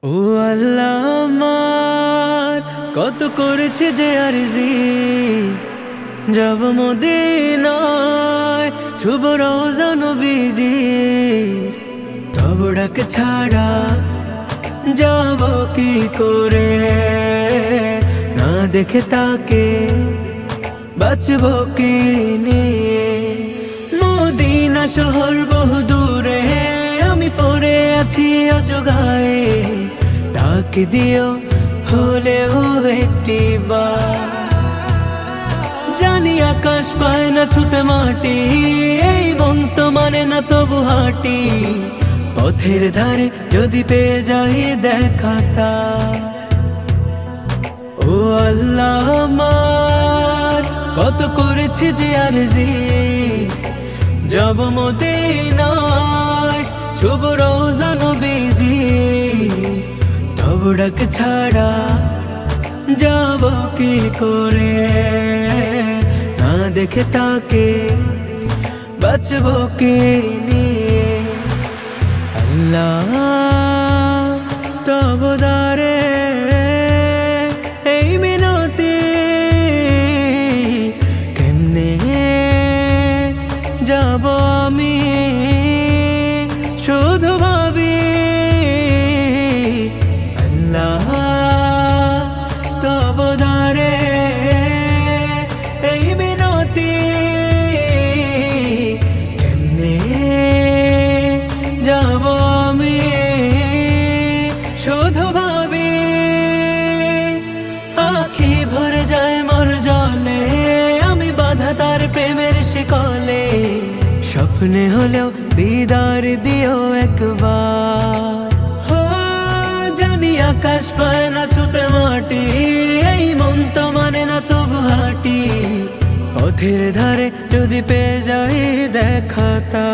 ও আল্লাহ আমার কত করেছে যে আরজি যাব মদিনায় শুভ রওজা নবীজি তব ডাক ছাড়া যাব কি করে না দেখে তাকে বাঁচব কি নিয়ে মদিনা শহর বহু দূরে আমি পড়ে আছি অজগায়ে ডাক দিও হলেও একটি বার জানি আকাশ পায় না ছুতে মাটি এই মন তো মানে না তবু হাঁটি পথের ধারে যদি পেয়ে যাই দেখাতা ও আল্লাহ আমার কত করেছে যে আরজি যাব মদিনায় শুভ রওজা নবীজি তব ডাক ছাড়া যাব কি করে না দেখে তাকে বাঁচব কি নিয়ে আল্লাহ তব দারে এই মিনতি কেমনে যাব আমি শুধু ভাবি আল্লাহ তব দারে এই মিনতি কেমনে যাব আমি শুধু ভাবি আখি ভরে যায় মোর জলে আমি বাধা তার প্রেমের শিকলে স্বপ্নে হলেও দিদার দিও একবার জানি আকাশ পায় না ছুতে মাটি এই মন তো মানে না তবু হাঁটি পথের ধারে যদি পেয়ে যাই দেখাতা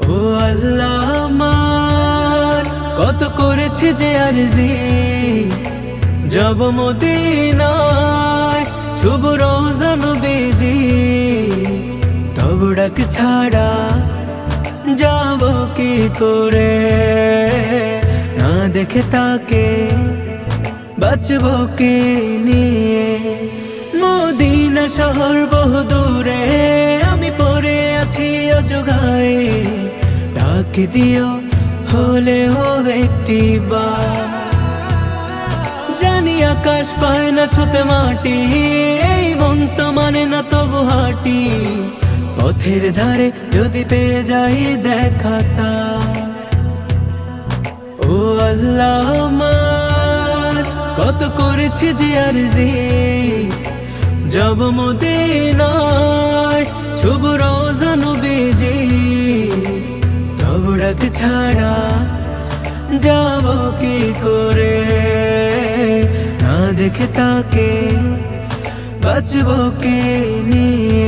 ও আল্লাহ আমার কত করেছে যে আরজি যাব মদিনায় শুভ রওজা নবীজি তব ডাক ছাড়া যাব কি করে না দেখে তাকে বাঁচব কি নিয়ে মদিনা শহর বহু দূরে আমি পড়ে আছি অজগায়ে ডাক দিও হলেও একটি বার জানি আকাশ পায় না ছুতে মাটি এই মন তো মানে না তবু হাঁটি পথের ধারে যদি পেয়ে যাই দেখাতা ও আল্লাহ আমার কত করেছে যে আরজি যাব মদিনায় শুভ রওজা নবীজি তব ডাক ছাড়া যাব কি করে না দেখে তাকে বাঁচব কি নিয়ে